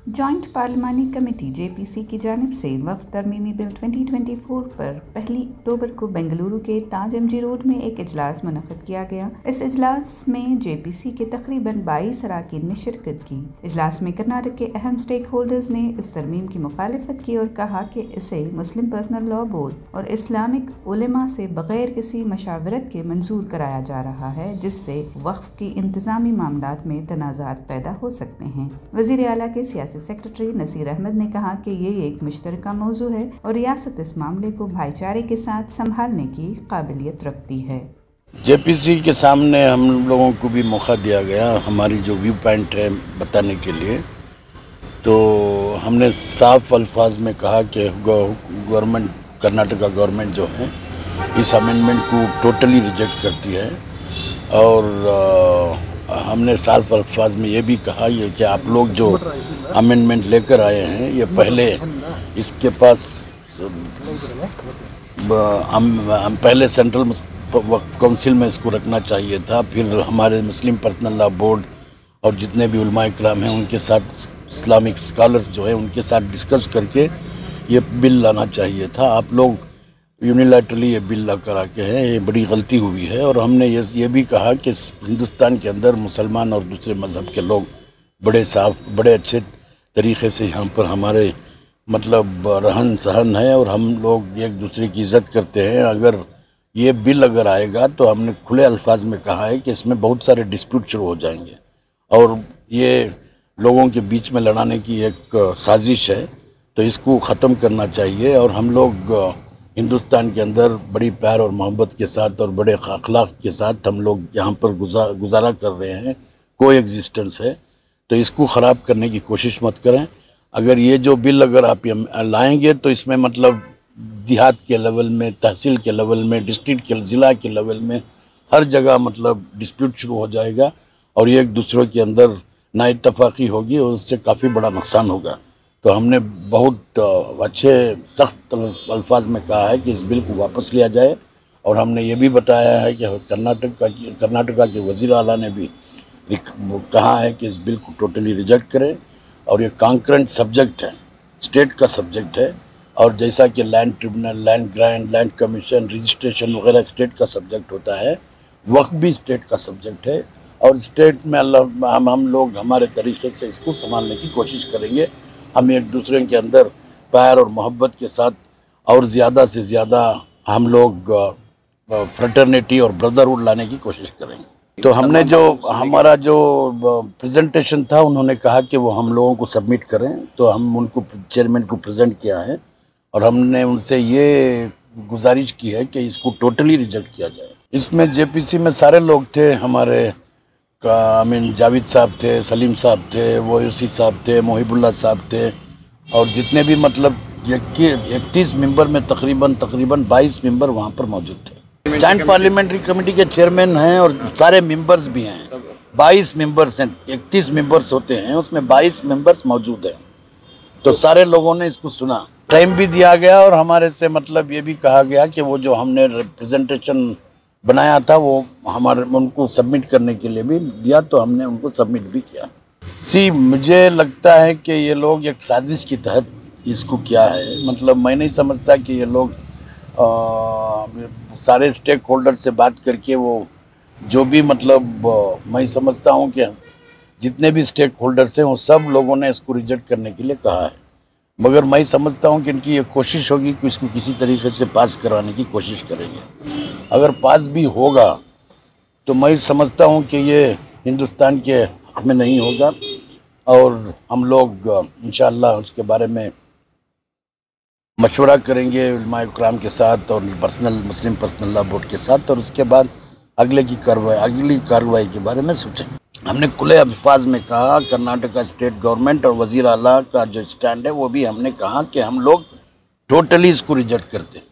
Joint पार्लिमानी committee JPC की जानिब से वक्फ तरमीमी बिल 2024 पर 1 अक्टूबर को बेंगलुरु के ताज MG रोड में एक इजलास मुनक़्क़िद किया गया। इस इजलास में JPC के तकरीबन 22 अरकान ने शिरकत की। इजलास में कर्नाटक के अहम स्टेक होल्डर्स ने इस तरमीम की मुखालिफत की और कहा कि इसे मुस्लिम पर्सनल लॉ बोर्ड और इस्लामिक उलेमा से बगैर किसी मशावरत के मंजूर कराया जा रहा है, जिससे वक्फ की इंतज़ामी मामलात में तनाज़ात पैदा हो सकते हैं। वज़ीर आला के सियासी सेक्रेटरी नसीर अहमद ने कहा कि ये एक मुश्तरका मौजू है और रियासत इस मामले को भाईचारे के साथ संभालने की काबिलियत रखती है। JPC के सामने हम लोगों को भी मौका दिया गया हमारी जो व्यू पॉइंट है बताने के लिए, तो हमने साफ अल्फाज में कहा कि गवर्नमेंट कर्नाटका गवर्नमेंट जो है इस अमेंडमेंट को टोटली रिजेक्ट करती है और हमने साफ अल्फाज में ये भी कहा ये कि आप लोग जो अमेंडमेंट लेकर आए हैं ये पहले इसके पास हम पहले सेंट्रल काउंसिल में इसको रखना चाहिए था, फिर हमारे मुस्लिम पर्सनल लॉ बोर्ड और जितने भी उलमा इकराम हैं उनके साथ इस्लामिक स्कॉलर्स जो हैं उनके साथ डिस्कस करके ये बिल लाना चाहिए था। आप लोग यूनिलैटरली ये बिल ला कर आके हैं, ये बड़ी गलती हुई है। और हमने ये भी कहा कि हिंदुस्तान के अंदर मुसलमान और दूसरे मज़हब के लोग बड़े अच्छे तरीक़े से यहाँ पर हमारे मतलब रहन सहन है और हम लोग एक दूसरे की इज़्ज़त करते हैं। अगर ये बिल अगर आएगा तो हमने खुले अल्फाज में कहा है कि इसमें बहुत सारे डिस्प्यूट शुरू हो जाएंगे और ये लोगों के बीच में लड़ाने की एक साजिश है, तो इसको ख़त्म करना चाहिए। और हम लोग हिंदुस्तान के अंदर बड़ी प्यार और मोहब्बत के साथ और बड़े अखलाक के साथ हम लोग यहाँ पर गुजारा कर रहे हैं, कोई एग्जिस्टेंस है, तो इसको ख़राब करने की कोशिश मत करें। अगर ये जो बिल अगर आप लाएंगे तो इसमें मतलब देहात के लेवल में, तहसील के लेवल में, डिस्ट्रिक्ट के ज़िला के लेवल में हर जगह मतलब डिस्प्यूट शुरू हो जाएगा और एक दूसरे के अंदर नाइत्तफाक़ी होगी और उससे काफ़ी बड़ा नुकसान होगा। तो हमने बहुत अच्छे सख्त अल्फाज में कहा है कि इस बिल को वापस लिया जाए और हमने ये भी बताया है कि कर्नाटका के वज़ीर आला ने भी कहा है कि इस बिल को टोटली रिजेक्ट करें और ये कॉन्करेंट सब्जेक्ट है, स्टेट का सब्जेक्ट है। और जैसा कि land tribunal, land grant, land commission, registration वगैरह स्टेट का सब्जेक्ट होता है, वक्फ भी स्टेट का सब्जेक्ट है और स्टेट में हम लोग हमारे तरीक़े से इसको संभालने की कोशिश करेंगे। हम एक दूसरे के अंदर प्यार और मोहब्बत के साथ और ज़्यादा से ज़्यादा हम लोग फ्रेटर्निटी और ब्रदरहुड लाने की कोशिश करेंगे। तो हमने जो हमारा जो प्रेजेंटेशन था उन्होंने कहा कि वो हम लोगों को सबमिट करें, तो हम उनको चेयरमैन को प्रेजेंट किया है और हमने उनसे ये गुजारिश की है कि इसको टोटली रिजेक्ट किया जाए। इसमें JPC में सारे लोग थे, हमारे जावेद साहब थे, सलीम साहब थे, वोसी साहब थे, मोहिबुल्लाह साहब थे और जितने भी मतलब 31 मेंबर में तकरीबन 22 मेंबर वहाँ पर मौजूद थे। जॉइंट पार्लियामेंट्री कमेटी के चेयरमैन हैं और सारे मेंबर्स भी हैं, 22 मेंबर्स हैं, 31 मेंबर्स होते हैं, उसमें 22 मेंबर्स मौजूद हैं। तो सारे लोगों ने इसको सुना, टाइम भी दिया गया और हमारे से मतलब ये भी कहा गया कि वो जो हमने रिप्रेजेंटेशन बनाया था वो हमारे उनको सबमिट करने के लिए भी दिया, तो हमने उनको सबमिट भी किया। मुझे लगता है कि ये लोग एक साजिश के तहत इसको किया है, मतलब मैं नहीं समझता कि ये लोग सारे स्टेक होल्डर से बात करके वो जो भी मतलब मैं समझता हूँ कि जितने भी स्टेक होल्डर्स हैं वो सब लोगों ने इसको रिजेक्ट करने के लिए कहा है, मगर मैं समझता हूँ कि इनकी ये कोशिश होगी कि इसको किसी तरीके से पास कराने की कोशिश करेंगे। अगर पास भी होगा तो मैं समझता हूँ कि ये हिंदुस्तान के हक में नहीं होगा और हम लोग इंशाअल्लाह उसके बारे में मशवरा करेंगे उलमा इकराम के साथ और मुस्लिम पर्सनल लॉ बोर्ड के साथ और उसके बाद अगली कार्रवाई के बारे में सोचेंगे। हमने खुले अल्फाज में कहा, कर्नाटका स्टेट गवर्नमेंट और वज़ीर आला का जो स्टैंड है वो भी हमने कहा कि हम लोग टोटली इसको रिजेक्ट करते हैं।